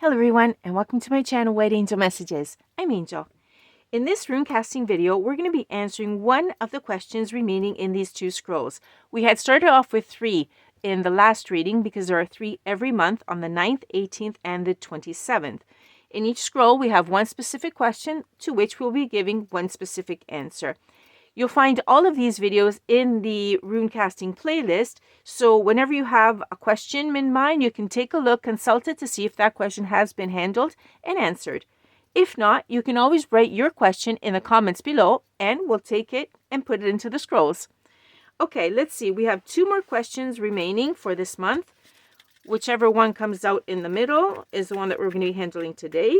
Hello everyone, and welcome to my channel, White Angel Messages. I'm Angel. In this rune casting video, we're going to be answering one of the questions remaining in these two scrolls. We had started off with 3 in the last reading because there are 3 every month on the 9th, 18th, and the 27th. In each scroll, we have one specific question to which we'll be giving one specific answer. You'll find all of these videos in the rune casting playlist, so whenever you have a question in mind, you can take a look, consult it to see if that question has been handled and answered. If not, you can always write your question in the comments below, and we'll take it and put it into the scrolls. Okay, let's see. We have 2 more questions remaining for this month. Whichever one comes out in the middle is the one that we're going to be handling today,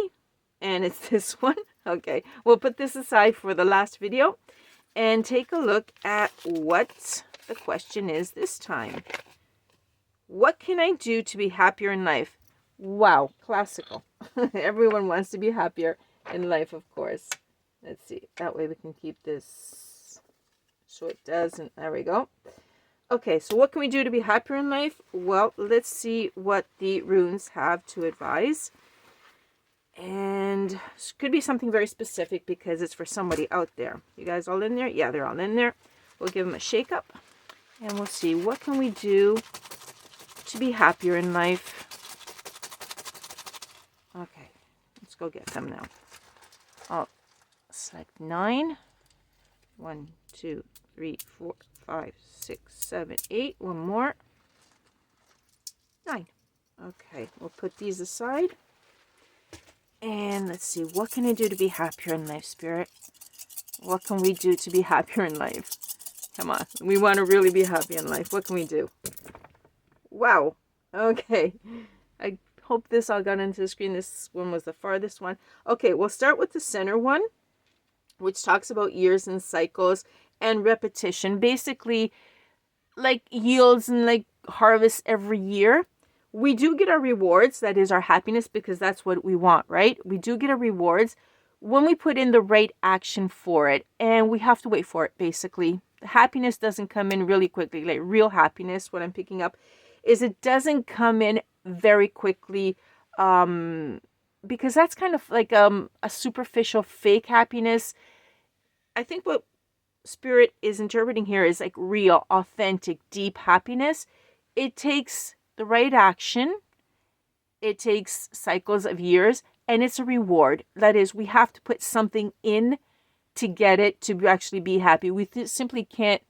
and it's this one. Okay, we'll put this aside for the last video and take a look at what the question is this time. What can I do to be happier in life? Wow, classical. Everyone wants to be happier in life, of course. Let's see. That way we can keep this so it doesn't. There we go. Okay, so what can we do to be happier in life? Well, let's see what the runes have to advise. And this could be something very specific because it's for somebody out there. You guys all in there? Yeah, they're all in there. We'll give them a shake up and we'll see what can we do to be happier in life. Okay, let's go get them now. I'll select 9. 1, 2, 3, 4, 5, 6, 7, 8. One more. 9. Okay, we'll put these aside. And let's see, what can I do to be happier in life, Spirit? What can we do to be happier in life? Come on, we want to really be happy in life. What can we do? Wow. Okay. I hope this all got into the screen. This one was the farthest one. Okay, we'll start with the center one, which talks about years and cycles and repetition. Basically, like yields and like harvests every year. We do get our rewards, that is our happiness, because that's what we want, right? We do get our rewards when we put in the right action for it, and we have to wait for it, basically. The happiness doesn't come in really quickly, like real happiness, what I'm picking up, is it doesn't come in very quickly, because that's kind of like a superficial fake happiness. I think what Spirit is interpreting here is like real, authentic, deep happiness. It takes the right action, it takes cycles of years, and it's a reward. That is, we have to put something in to get it to actually be happy. We simply can't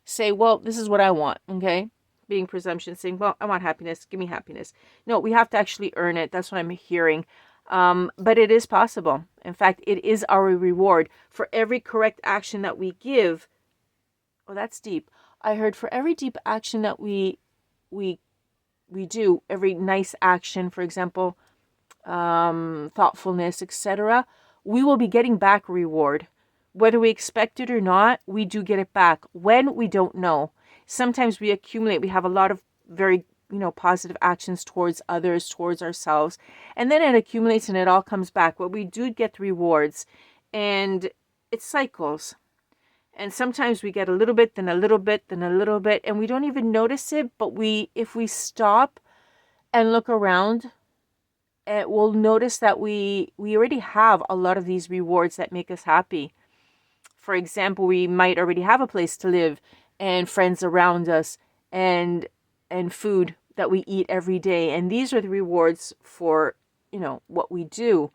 say, well, this is what I want, okay? Being presumption, saying, well, I want happiness, give me happiness. No, we have to actually earn it. That's what I'm hearing. But it is possible. In fact, it is our reward for every correct action that we give. Oh, that's deep. I heard for every deep action that we do, every nice action, for example, thoughtfulness, etc., we will be getting back reward. Whether we expect it or not, we do get it back. When, we don't know. Sometimes we accumulate. We have a lot of very, positive actions towards others, towards ourselves, and then it accumulates and it all comes back. But we do get the rewards, and it cycles. And sometimes we get a little bit, then a little bit, then a little bit, and we don't even notice it. But if we stop and look around, we'll notice that we already have a lot of these rewards that make us happy. For example, we might already have a place to live and friends around us and food that we eat every day. And these are the rewards for, what we do.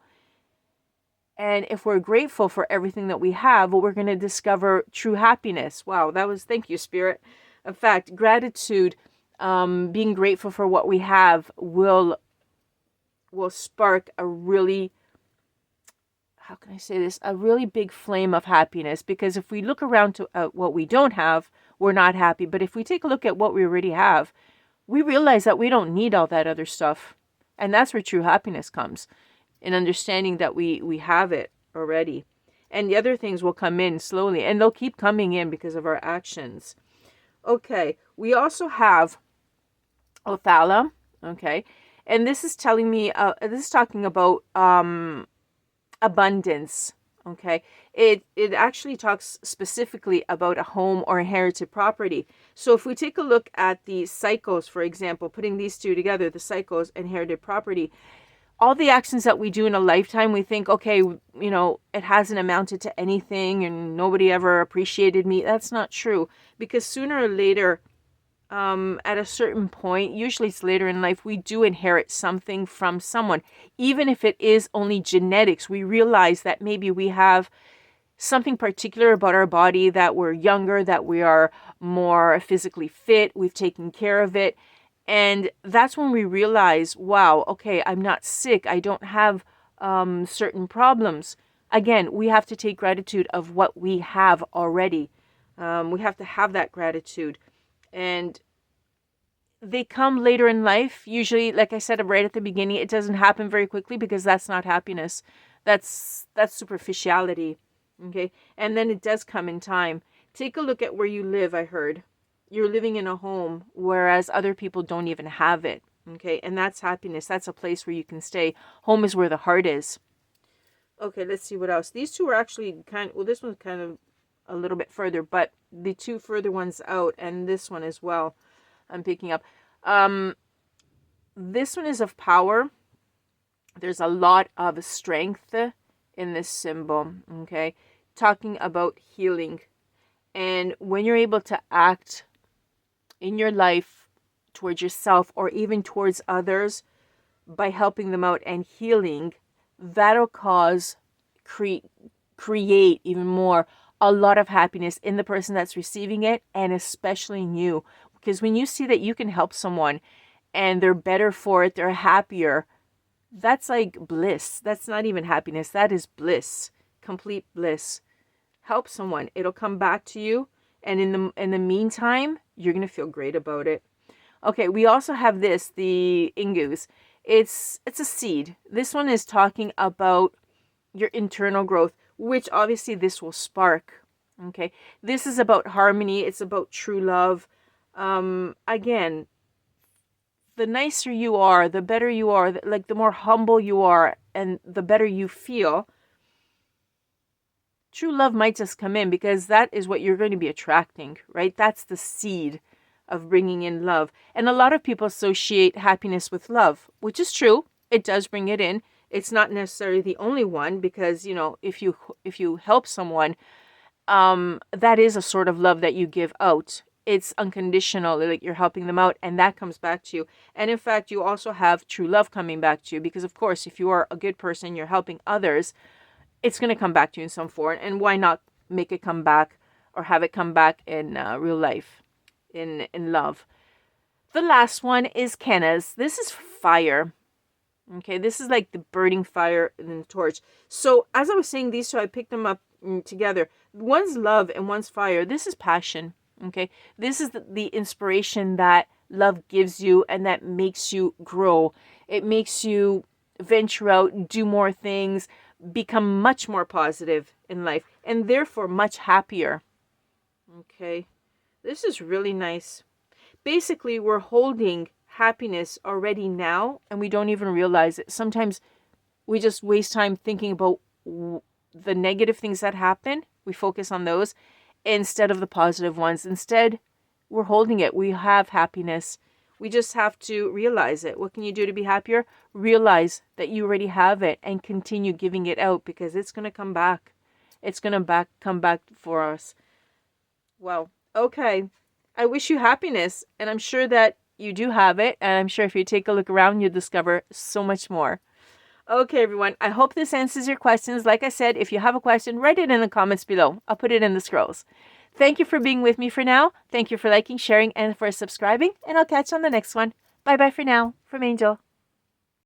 And if we're grateful for everything that we have, well, we're going to discover true happiness. Wow, thank you, Spirit. In fact, gratitude, being grateful for what we have will spark a really, how can I say this? A really big flame of happiness. Because if we look around to what we don't have, we're not happy. But if we take a look at what we already have, we realize that we don't need all that other stuff. And that's where true happiness comes. In understanding that we have it already. And the other things will come in slowly. And they'll keep coming in because of our actions. Okay. We also have Othala. Okay. And this is telling me, this is talking about abundance. Okay. It actually talks specifically about a home or inherited property. So if we take a look at the cycles, for example, putting these two together, the cycles, inherited property, all the actions that we do in a lifetime, we think, okay, you know, it hasn't amounted to anything and nobody ever appreciated me. That's not true, because sooner or later, at a certain point, usually it's later in life, we do inherit something from someone. Even if it is only genetics, we realize that maybe we have something particular about our body, that we're younger, that we are more physically fit, we've taken care of it. And that's when we realize, wow, okay, I'm not sick, I don't have certain problems. Again, we have to take gratitude of what we have already. We have to have that gratitude. And they come later in life. Usually, like I said right at the beginning, it doesn't happen very quickly, because that's not happiness. That's superficiality. Okay? And then it does come in time. Take a look at where you live, I heard. You're living in a home, whereas other people don't even have it. Okay? And that's happiness. That's a place where you can stay. Home is where the heart is. Okay, let's see what else. These two are actually well, this one's kind of a little bit further, but the two further ones out, and this one as well, I'm picking up. This one is of power. There's a lot of strength in this symbol, okay? Talking about healing. And when you're able to act in your life towards yourself or even towards others by helping them out and healing, that'll cause, create even more, a lot of happiness in the person that's receiving it, and especially in you. Because when you see that you can help someone and they're better for it, they're happier, that's like bliss. That's not even happiness. That is bliss. Complete bliss. Help someone. It'll come back to you. And in the meantime, you're going to feel great about it. Okay, we also have this, the ingus. It's a seed. This one is talking about your internal growth, which obviously this will spark. Okay, this is about harmony. It's about true love. Again, the nicer you are, the better you are, like the more humble you are and the better you feel, true love might just come in, because that is what you're going to be attracting, right? That's the seed of bringing in love. And a lot of people associate happiness with love, which is true. It does bring it in. It's not necessarily the only one, because, you know, if you help someone, that is a sort of love that you give out. It's unconditional, like you're helping them out, and that comes back to you. And in fact, you also have true love coming back to you, because of course, if you are a good person, you're helping others, it's going to come back to you in some form. And why not make it come back, or have it come back in real life, in love. The last one is Kenna's. This is fire. Okay, this is like the burning fire in the torch. So as I was saying these two, I picked them up together. One's love and one's fire. This is passion. Okay, this is the inspiration that love gives you, and that makes you grow. It makes you venture out, do more things, become much more positive in life, and therefore much happier. Okay, this is really nice. Basically, we're holding happiness already now, and we don't even realize it. Sometimes we just waste time thinking about the negative things that happen. We focus on those instead of the positive ones. Instead, we're holding it. We have happiness. We just have to realize it. What can you do to be happier? Realize that you already have it and continue giving it out, because it's going to come back. It's going to come back for us. Well, okay. I wish you happiness, and I'm sure that you do have it, and I'm sure if you take a look around, you'll discover so much more. Okay, everyone, I hope this answers your questions. Like I said, if you have a question, write it in the comments below. I'll put it in the scrolls. Thank you for being with me for now. Thank you for liking, sharing, and for subscribing, and I'll catch you on the next one. Bye-bye for now. From Angel.